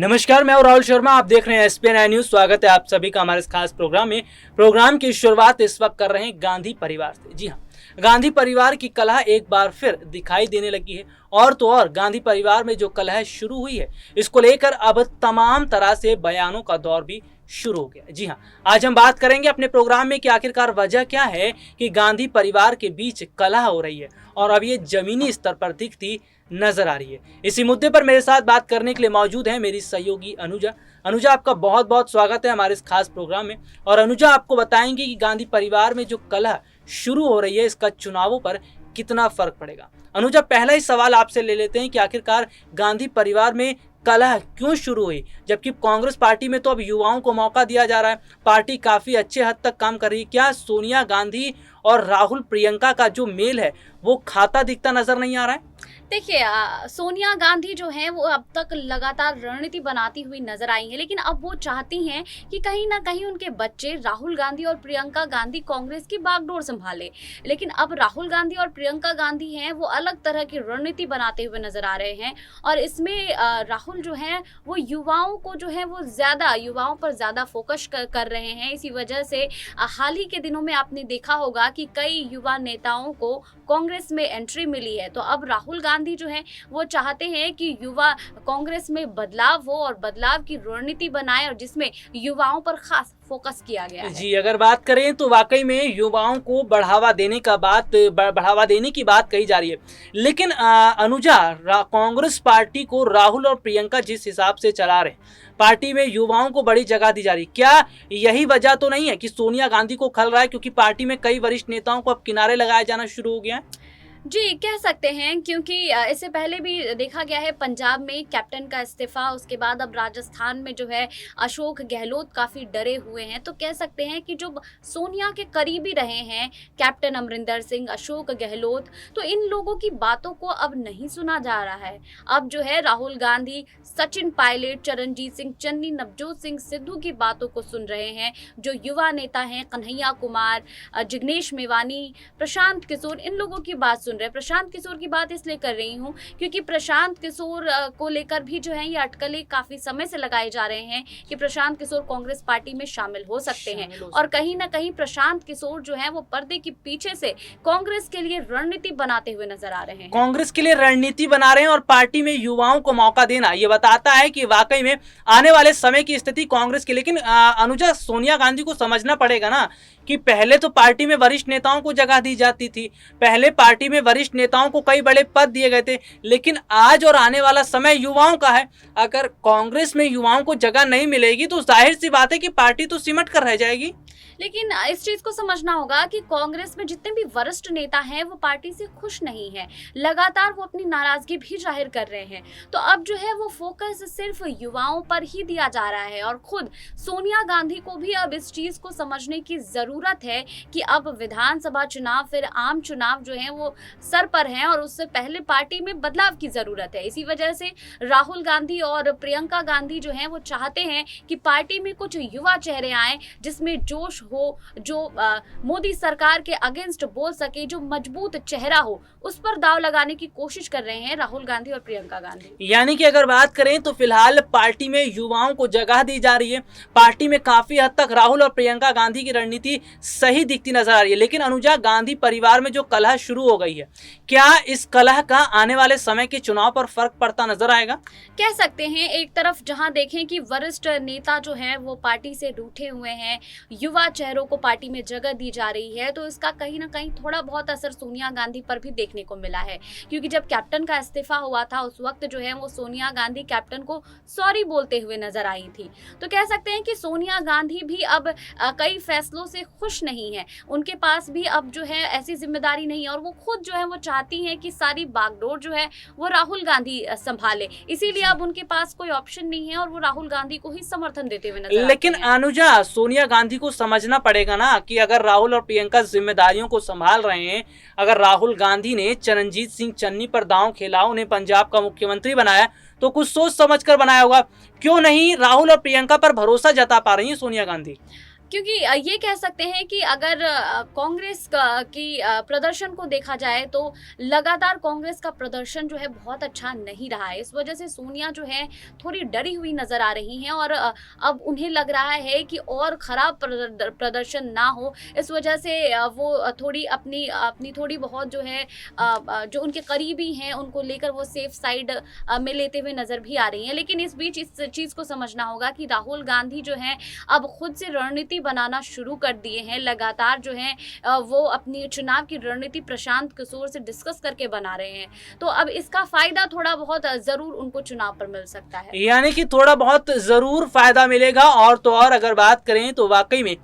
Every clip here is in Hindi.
नमस्कार, मैं हूं राहुल शर्मा। आप देख रहे हैं SPN न्यूज। स्वागत है आप सभी का हमारे इस खास प्रोग्राम में। प्रोग्राम की शुरुआत इस वक्त कर रहे हैं गांधी परिवार से। जी हां, गांधी परिवार की कलह एक बार फिर दिखाई देने लगी है। और तो और गांधी परिवार में जो कलह शुरू हुई है, इसको लेकर अब तमाम तरह से बयानों का दौर भी शुरू हो गया। जी हां, आज हम बात करेंगे अपने प्रोग्राम में कि आखिरकार वजह क्या है कि गांधी परिवार के बीच कलह हो रही है और अब ये जमीनी स्तर पर दिखती नजर आ रही है। इसी मुद्दे पर मेरे साथ बात करने के लिए मौजूद है मेरी सहयोगी अनुजा। अनुजा, आपका बहुत बहुत स्वागत है हमारे इस खास प्रोग्राम में। और अनुजा, आपको बताएंगे कि गांधी परिवार में जो कलह शुरू हो रही है, इसका चुनावों पर कितना फर्क पड़ेगा। अनुजा, पहला ही सवाल आपसे ले लेते हैं कि आखिरकार गांधी परिवार में कलह क्यों शुरू हुई, जबकि कांग्रेस पार्टी में तो अब युवाओं को मौका दिया जा रहा है, पार्टी काफी अच्छे हद तक काम कर रही है। क्या सोनिया गांधी और राहुल प्रियंका का जो मेल है वो खाता दिखता नजर नहीं आ रहा है? देखिए, सोनिया गांधी जो हैं वो अब तक लगातार रणनीति बनाती हुई नजर आई हैं, लेकिन अब वो चाहती हैं कि कहीं ना कहीं उनके बच्चे राहुल गांधी और प्रियंका गांधी कांग्रेस की बागडोर संभाले। लेकिन अब राहुल गांधी और प्रियंका गांधी हैं वो अलग तरह की रणनीति बनाते हुए नजर आ रहे हैं। और इसमें राहुल जो हैं वो युवाओं को जो है वो युवाओं पर ज़्यादा फोकस कर रहे हैं। इसी वजह से हाल ही के दिनों में आपने देखा होगा कि कई युवा नेताओं को कांग्रेस में एंट्री मिली है। तो अब राहुल गांधी जो है वो चाहते हैं कि युवा कांग्रेस में बदलाव हो और बदलाव की रणनीति बनाए, और जिसमें युवाओं पर खास फोकस किया गया है। जी, अगर बात करें तो वाकई में युवाओं को बढ़ावा देने की बात कही जा रही है। लेकिन अनुजा, कांग्रेस पार्टी को राहुल और प्रियंका जिस हिसाब से चला रहे हैं, पार्टी में युवाओं को बड़ी जगह दी जा रही है, क्या यही वजह तो नहीं है कि सोनिया गांधी को खल रहा है, क्योंकि पार्टी में कई वरिष्ठ नेताओं को अब किनारे लगाया जाना शुरू हो गया है? जी, कह सकते हैं, क्योंकि इससे पहले भी देखा गया है पंजाब में कैप्टन का इस्तीफा, उसके बाद अब राजस्थान में जो है अशोक गहलोत काफ़ी डरे हुए हैं। तो कह सकते हैं कि जो सोनिया के करीबी रहे हैं कैप्टन अमरिंदर सिंह, अशोक गहलोत, तो इन लोगों की बातों को अब नहीं सुना जा रहा है। अब जो है राहुल गांधी, सचिन पायलट, चरणजीत सिंह चन्नी, नवजोत सिंह सिद्धू की बातों को सुन रहे हैं। जो युवा नेता हैं कन्हैया कुमार, जिग्नेश मेवानी, प्रशांत किशोर, इन लोगों की बात सुन रहे हैं। प्रशांत किशोर की बात इसलिए कर रही हूँ क्योंकि प्रशांत किशोर को लेकर भी जो है ये अटकलें काफी समय से लगाए जा रहे हैं कि प्रशांत किशोर कांग्रेस पार्टी में शामिल हो सकते हैं। और कहीं ना कहीं प्रशांत किशोर जो है वो पर्दे के पीछे से कांग्रेस के लिए रणनीति बनाते हुए नजर आ रहे हैं। कांग्रेस के लिए रणनीति बना रहे हैं और पार्टी में युवाओं को मौका देना ये बताता है कि वाकई में आने वाले समय की स्थिति कांग्रेस की। लेकिन अनुजा, सोनिया गांधी को समझना पड़ेगा ना कि पहले तो पार्टी में वरिष्ठ नेताओं को जगह दी जाती थी, पहले पार्टी में वरिष्ठ नेताओं को कई बड़े पद दिए गए थे, लेकिन आज और आने वाला समय युवाओं का है। अगर कांग्रेस में युवाओं को जगह नहीं मिलेगी तो जाहिर सी बात है कि पार्टी तो सिमट कर रह जाएगी। लेकिन इस चीज को समझना होगा कि कांग्रेस में जितने भी वरिष्ठ नेता हैं वो पार्टी से खुश नहीं है, लगातार वो अपनी नाराजगी भी जाहिर कर रहे हैं। तो अब जो है वो फोकस सिर्फ युवाओं पर ही दिया जा रहा है, और खुद सोनिया गांधी को भी अब इस चीज को समझने की जरूरत है कि अब विधानसभा चुनाव, फिर आम चुनाव जो है वो सर पर हैं, और उससे पहले पार्टी में बदलाव की जरूरत है। इसी वजह से राहुल गांधी और प्रियंका गांधी जो है वो चाहते हैं कि पार्टी में कुछ युवा चेहरे आए जिसमें जोश हो, जो मोदी सरकार के अगेंस्ट बोल सके, जो मजबूत चेहरा हो, उस पर दाव लगाने की कोशिश कर रहे हैं राहुल गांधी और प्रियंका गांधी। यानी कि अगर बात करें तो फिलहाल पार्टी में युवाओं को जगह दी जा रही है, पार्टी में काफी हद तक राहुल और प्रियंका गांधी की रणनीति सही दिखती नजर आ रही है। लेकिन अनुजा, गांधी परिवार में जो कलह शुरू हो गई है, क्या इस कलह का आने वाले समय के चुनाव पर फर्क पड़ता नजर आएगा? कह सकते हैं, एक तरफ जहां देखें कि वरिष्ठ नेता जो है वो पार्टी से रूठे हुए हैं, युवा चेहरों को पार्टी में जगह दी जा रही है, तो इसका कहीं ना कहीं थोड़ा बहुत असर सोनिया गांधी पर भी देखने को मिला है। क्योंकि जब कैप्टन का इस्तीफा हुआ था उस वक्त जो है वो सोनिया गांधी कैप्टन को सॉरी बोलते हुए नजर आई थी। तो कह सकते हैं कि सोनिया गांधी भी अब कई फैसलों से खुश नहीं है, उनके पास भी अब जो है ऐसी जिम्मेदारी नहीं है, और वो खुद जो है वो चाहती हैं कि सारी बागडोर जो है वो राहुल गांधी संभाले। इसीलिए अब उनके पास कोई ऑप्शन नहीं है और वो राहुल गांधी को ही समर्थन देते हुए नजर आते हैं। लेकिन अनुजा, सोनिया गांधी को समझना पड़ेगा ना कि अगर राहुल और प्रियंका जिम्मेदारियों को संभाल रहे हैं, अगर राहुल गांधी ने चरणजीत सिंह चन्नी पर दांव खेला, उन्हें पंजाब का मुख्यमंत्री बनाया, तो कुछ सोच समझ कर बनाया होगा। क्यों नहीं राहुल और प्रियंका पर भरोसा जता पा रही है सोनिया गांधी? क्योंकि ये कह सकते हैं कि अगर कांग्रेस की प्रदर्शन को देखा जाए तो लगातार कांग्रेस का प्रदर्शन जो है बहुत अच्छा नहीं रहा है। इस वजह से सोनिया जो है थोड़ी डरी हुई नजर आ रही हैं और अब उन्हें लग रहा है कि और खराब प्रदर्शन ना हो, इस वजह से वो थोड़ी अपनी अपनी थोड़ी बहुत जो है जो उनके करीबी हैं उनको लेकर वो सेफ साइड में लेते हुए नजर भी आ रही हैं। लेकिन इस बीच इस चीज़ को समझना होगा कि राहुल गांधी जो है अब खुद से रणनीति बनाना शुरू कर दिए हैं। लगातार जो है वो अपनी चुनाव की रणनीति प्रशांत किशोर से डिस्कस करके बना रहे हैं, तो अब इसका फायदा थोड़ा बहुत जरूर उनको चुनाव पर मिल सकता है। यानी कि थोड़ा बहुत जरूर फायदा मिलेगा। और तो और अगर बात करें तो वाकई में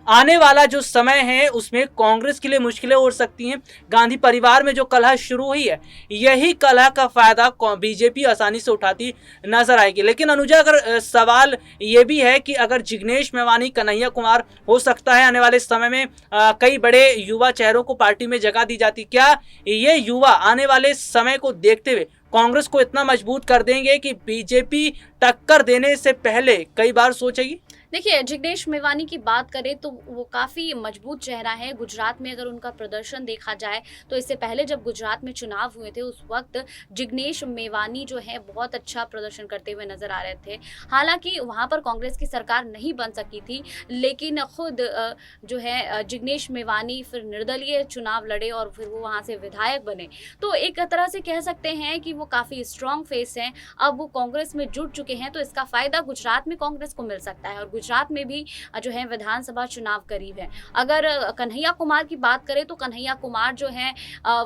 आने वाला जो समय है उसमें कांग्रेस के लिए मुश्किलें हो सकती हैं। गांधी परिवार में जो कलह शुरू हुई है, यही कलह का फायदा बीजेपी आसानी से उठाती नजर आएगी। लेकिन अनुजा, अगर सवाल ये भी है कि अगर जिग्नेश मेवानी, कन्हैया कुमार, हो सकता है आने वाले समय में कई बड़े युवा चेहरों को पार्टी में जगह दी जाती, क्या ये युवा आने वाले समय को देखते हुए कांग्रेस को इतना मजबूत कर देंगे कि बीजेपी टक्कर देने से पहले कई बार सोचेगी? देखिए, जिग्नेश मेवानी की बात करें तो वो काफ़ी मजबूत चेहरा है। गुजरात में अगर उनका प्रदर्शन देखा जाए तो इससे पहले जब गुजरात में चुनाव हुए थे उस वक्त जिग्नेश मेवानी जो है बहुत अच्छा प्रदर्शन करते हुए नजर आ रहे थे। हालांकि वहाँ पर कांग्रेस की सरकार नहीं बन सकी थी, लेकिन खुद जो है जिग्नेश मेवानी फिर निर्दलीय चुनाव लड़े और फिर वो वहाँ से विधायक बने। तो एक तरह से कह सकते हैं कि वो काफ़ी स्ट्रॉन्ग फेस हैं। अब वो कांग्रेस में जुड़ चुके हैं, तो इसका फ़ायदा गुजरात में कांग्रेस को मिल सकता है। और गुजरात में भी जो है विधानसभा चुनाव करीब है। अगर कन्हैया कुमार की बात करें तो कन्हैया कुमार जो है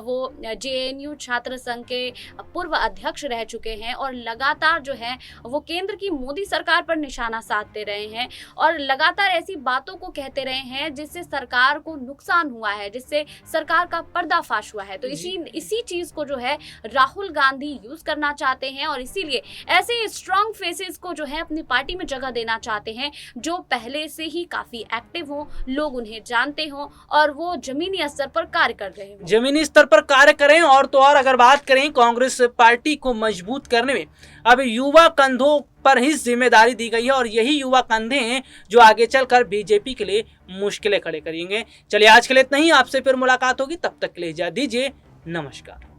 वो जेएनयू छात्र संघ के पूर्व अध्यक्ष रह चुके हैं और लगातार जो है वो केंद्र की मोदी सरकार पर निशाना साधते रहे हैं और लगातार ऐसी बातों को कहते रहे हैं जिससे सरकार को नुकसान हुआ है, जिससे सरकार का पर्दाफाश हुआ है। तो इसी चीज को जो है राहुल गांधी यूज करना चाहते हैं और इसीलिए ऐसे स्ट्रॉन्ग फेसेस को जो है अपनी पार्टी में जगह देना चाहते हैं जो पहले से ही काफी एक्टिव हो, लोग उन्हें जानते हो और वो जमीनी स्तर पर कार्य कर रहे हैं। जमीनी स्तर पर कार्य करें। और तो और अगर बात करें कांग्रेस पार्टी को मजबूत करने में अब युवा कंधों पर ही जिम्मेदारी दी गई है और यही युवा कंधे हैं जो आगे चलकर बीजेपी के लिए मुश्किलें खड़े करेंगे। चलिए, आज के लिए इतना ही। आपसे फिर मुलाकात होगी, तब तक के लिए इजाजत दीजिए। नमस्कार।